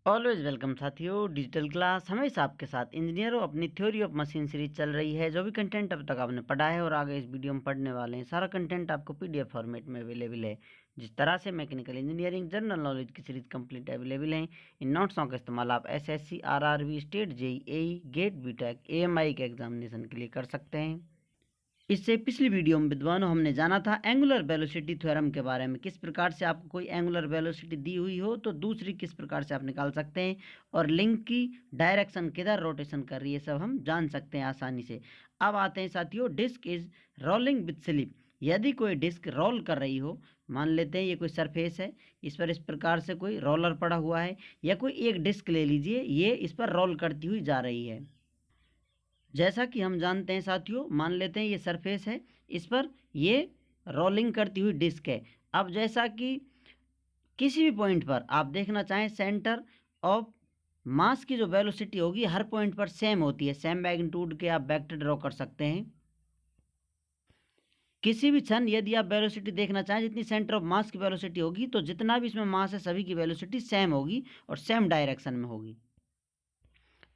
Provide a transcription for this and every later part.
Always welcome साथियों। Digital class हमेशा आपके साथ। इंजीनियरों अपनी थ्योरी ऑफ मशीन सीरीज चल रही है। जो भी कंटेंट अब तक आपने पढ़ा है और आगे इस वीडियो में पढ़ने वाले हैं, सारा कंटेंट आपको पीडीएफ फॉर्मेट में अवेलेबल है। जिस तरह से मैकेनिकल इंजीनियरिंग जनरल नॉलेज की सीरीज कंप्लीट अवेलेबल है, इन नोट्सों का इस्तेमाल आप एसएससी, आरआरबी, स्टेट जेई, एई, गेट, बीटेक, एएमआई के एग्जामिनेशन के लिए कर सकते हैं। इससे पिछली वीडियो में विद्वानों हमने जाना था एंगुलर वेलोसिटी थ्योरम के बारे में। किस प्रकार से आपको कोई एंगुलर वेलोसिटी दी हुई हो तो दूसरी किस प्रकार से आप निकाल सकते हैं, और लिंक की डायरेक्शन किधर रोटेशन कर रही है, सब हम जान सकते हैं आसानी से। अब आते हैं साथियों, disc is rolling with slip. यदि कोई डिस्क रोल कर रही हो, मान लेते हैं ये कोई सरफेस है, इस पर इस प्रकार से कोई रोलर पड़ा हुआ है, या कोई एक डिस्क ले लीजिए, ये इस पर रोल करती हुई जा रही है। जैसा कि हम जानते हैं साथियों, मान लेते हैं ये सरफेस है, इस पर ये रोलिंग करती हुई डिस्क है। अब जैसा कि किसी भी पॉइंट पर आप देखना चाहें, सेंटर ऑफ मास की जो वेलोसिटी होगी हर पॉइंट पर सेम होती है। सेम मैग्नीट्यूड के आप वेक्टर ड्रॉ कर सकते हैं। किसी भी क्षण यदि आप वेलोसिटी देखना चाहें, जितनी सेंटर ऑफ मास की वेलोसिटी होगी, तो जितना भी इसमें मास है सभी की वेलोसिटी सेम होगी और सेम डायरेक्शन में होगी।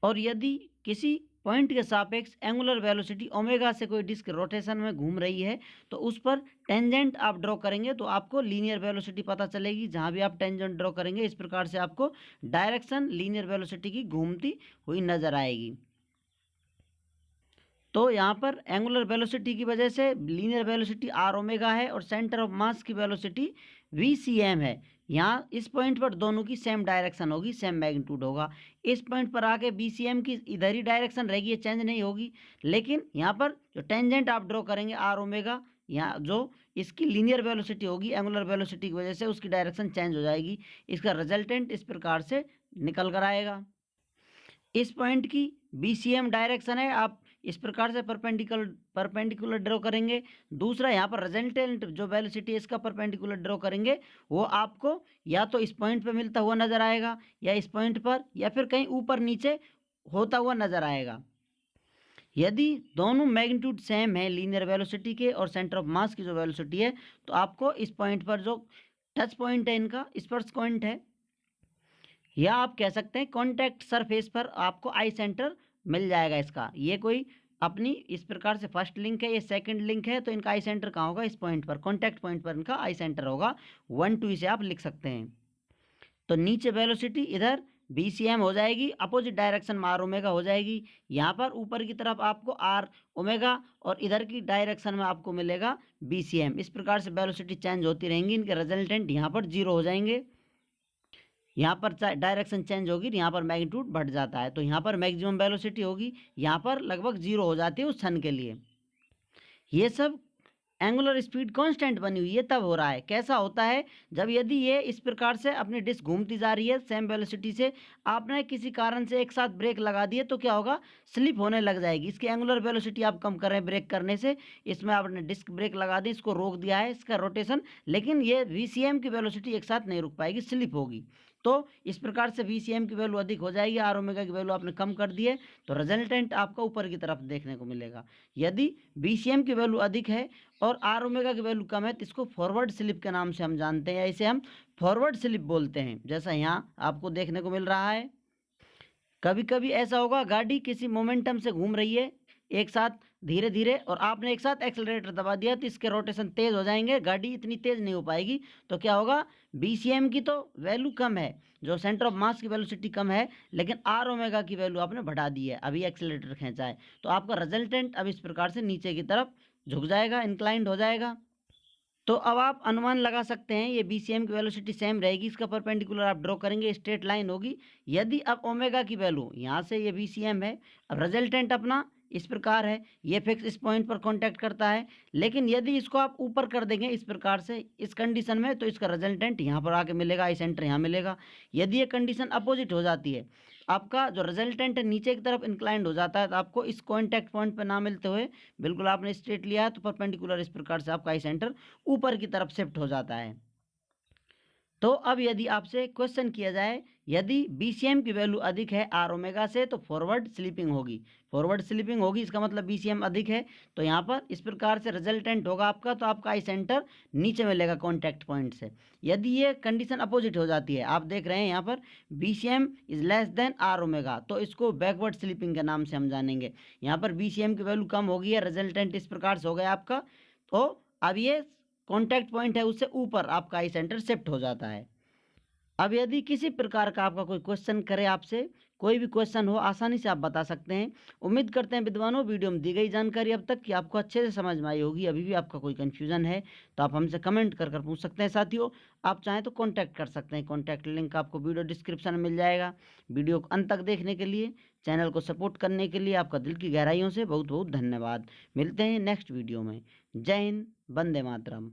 और यदि किसी पॉइंट के सापेक्ष एंगुलर वेलोसिटी ओमेगा से कोई डिस्क रोटेशन में घूम रही है, तो उस पर टेंजेंट आप ड्रॉ करेंगे तो आपको लीनियर वेलोसिटी पता चलेगी। जहां भी आप टेंजेंट ड्रॉ करेंगे, इस प्रकार से आपको डायरेक्शन लीनियर वेलोसिटी की घूमती हुई नजर आएगी। तो यहाँ पर एंगुलर वेलोसिटी की वजह से लीनियर वेलोसिटी आर ओमेगा है और सेंटर ऑफ मास की वेलोसिटी वी सी एम है। यहाँ इस पॉइंट पर दोनों की सेम डायरेक्शन होगी, सेम मैग्नीट्यूड होगा। इस पॉइंट पर आके बी सी एम की इधर ही डायरेक्शन रहेगी, ये चेंज नहीं होगी। लेकिन यहाँ पर जो टेंजेंट आप ड्रॉ करेंगे आर ओमेगा, यहाँ जो इसकी लीनियर वेलोसिटी होगी एंगुलर वेलोसिटी की वजह से, उसकी डायरेक्शन चेंज हो जाएगी। इसका रिजल्टेंट इस प्रकार से निकल कर आएगा। इस पॉइंट की BCM डायरेक्शन है, आप इस प्रकार से परपेंडिकुलर ड्रॉ करेंगे। दूसरा यहाँ पर रिजल्टेंट जो वेलोसिटी है इसका परपेंडिकुलर ड्रॉ करेंगे, वो आपको या तो इस पॉइंट पे मिलता हुआ नजर आएगा, या इस पॉइंट पर, या फिर कहीं ऊपर नीचे होता हुआ नजर आएगा। यदि दोनों मैग्नीट्यूड सेम है लीनियर वेलोसिटी के और सेंटर ऑफ मास की जो वेलोसिटी है, तो आपको इस पॉइंट पर जो टच पॉइंट है, इनका स्पर्श पॉइंट है, या आप कह सकते हैं कॉन्टैक्ट सरफेस पर आपको आई सेंटर मिल जाएगा इसका। ये कोई अपनी इस प्रकार से फर्स्ट लिंक है, ये सेकंड लिंक है, तो इनका आई सेंटर कहाँ होगा, इस पॉइंट पर, कॉन्टैक्ट पॉइंट पर इनका आई सेंटर होगा। 1 2 इसे आप लिख सकते हैं। तो नीचे वेलोसिटी इधर BCM हो जाएगी, अपोजिट डायरेक्शन में आर ओमेगा हो जाएगी। यहाँ पर ऊपर की तरफ आपको आर ओमेगा और इधर की डायरेक्शन में आपको मिलेगा BCM। इस प्रकार से वेलोसिटी चेंज होती रहेंगी, इनके रिजल्टेंट यहाँ पर 0 हो जाएंगे। यहाँ पर डायरेक्शन चेंज होगी, यहाँ पर मैग्नीट्यूड बढ़ जाता है, तो यहाँ पर मैक्सिमम वेलोसिटी होगी, यहाँ पर लगभग 0 हो जाती है उस क्षण के लिए। ये सब एंगुलर स्पीड कांस्टेंट बनी हुई है तब हो रहा है। कैसा होता है, जब यदि ये इस प्रकार से अपनी डिस्क घूमती जा रही है सेम वेलोसिटी से, आपने किसी कारण से एक साथ ब्रेक लगा दिए, तो क्या होगा, स्लिप होने लग जाएगी। इसकी एंगुलर वेलोसिटी आप कम कर रहे हैं ब्रेक करने से, इसमें आपने डिस्क ब्रेक लगा दी, इसको रोक दिया है इसका रोटेशन, लेकिन ये VCM की वेलोसिटी एक साथ नहीं रुक पाएगी, स्लिप होगी। तो इस प्रकार से VCM की वैल्यू अधिक हो जाएगी, आर ओमेगा की वैल्यू आपने कम कर दी है, तो रिजल्टेंट आपका ऊपर की तरफ देखने को मिलेगा। यदि VCM की वैल्यू अधिक है और आर ओमेगा की वैल्यू कम है, तो इसको फॉरवर्ड स्लिप के नाम से हम जानते हैं, या इसे हम फॉरवर्ड स्लिप बोलते हैं, जैसा यहाँ आपको देखने को मिल रहा है। कभी कभी ऐसा होगा, गाड़ी किसी मोमेंटम से घूम रही है एक साथ धीरे धीरे, और आपने एक साथ एक्सेलरेटर दबा दिया, तो इसके रोटेशन तेज हो जाएंगे, गाड़ी इतनी तेज नहीं हो पाएगी। तो क्या होगा, BCM की तो वैल्यू कम है, जो सेंटर ऑफ मास की वेलोसिटी कम है, लेकिन आर ओमेगा की वैल्यू आपने बढ़ा दी है, अभी एक्सेलरेटर खींचा है, तो आपका रिजल्टेंट अब इस प्रकार से नीचे की तरफ झुक जाएगा, इंक्लाइंड हो जाएगा। तो अब आप अनुमान लगा सकते हैं, ये BCM की वेलोसिटी सेम रहेगी, इसका परपेंडिकुलर आप ड्रॉ करेंगे, स्ट्रेट लाइन होगी। यदि अब ओमेगा की वैल्यू, यहाँ से ये BCM है, अब रिजल्टेंट अपना इस प्रकार है, ये फिक्स इस पॉइंट पर कांटेक्ट करता है, लेकिन यदि इसको आप ऊपर कर देंगे इस प्रकार से इस कंडीशन में, तो इसका रिजल्टेंट यहाँ पर आके मिलेगा, आई सेंटर यहाँ मिलेगा। यदि ये कंडीशन अपोजिट हो जाती है, आपका जो रिजल्टेंट है नीचे की तरफ इंक्लाइंड हो जाता है, तो आपको इस कॉन्टैक्ट पॉइंट पर ना मिलते हुए बिल्कुल आपने स्ट्रेट लिया है, तो परपेंडिकुलर इस प्रकार से आपका आई सेंटर ऊपर की तरफ शिफ्ट हो जाता है। तो अब यदि आपसे क्वेश्चन किया जाए, यदि बीसीएम की वैल्यू अधिक है आर ओमेगा से तो फॉरवर्ड स्लीपिंग होगी। फॉरवर्ड स्लीपिंग होगी इसका मतलब बीसीएम अधिक है। तो यहाँ पर इस प्रकार से रिजल्टेंट होगा आपका, तो आपका आई सेंटर नीचे मिलेगा कॉन्टैक्ट पॉइंट से। यदि ये कंडीशन अपोजिट हो जाती है, आप देख रहे हैं यहाँ पर BCM is less than R omega, तो इसको बैकवर्ड स्लीपिंग के नाम से हम जानेंगे। यहाँ पर बीसीएम की वैल्यू कम होगी है, रिजल्टेंट इस प्रकार से हो गया आपका। तो अब ये कॉन्टैक्ट पॉइंट है, उससे ऊपर आपका आई सेंटर शिफ्ट हो जाता है। अब यदि किसी प्रकार का आपका कोई क्वेश्चन करे, आपसे कोई भी क्वेश्चन हो, आसानी से आप बता सकते हैं। उम्मीद करते हैं विद्वानों वीडियो में दी गई जानकारी अब तक कि आपको अच्छे से समझ में आई होगी। अभी भी आपका कोई कन्फ्यूजन है तो आप हमसे कमेंट कर कर पूछ सकते हैं। साथियों, आप चाहें तो कॉन्टैक्ट कर सकते हैं, कॉन्टैक्ट लिंक आपको वीडियो डिस्क्रिप्शन में मिल जाएगा। वीडियो को अंत तक देखने के लिए, चैनल को सपोर्ट करने के लिए आपका दिल की गहराइयों से बहुत बहुत धन्यवाद। मिलते हैं नेक्स्ट वीडियो में। जय हिंद, वंदे मातरम।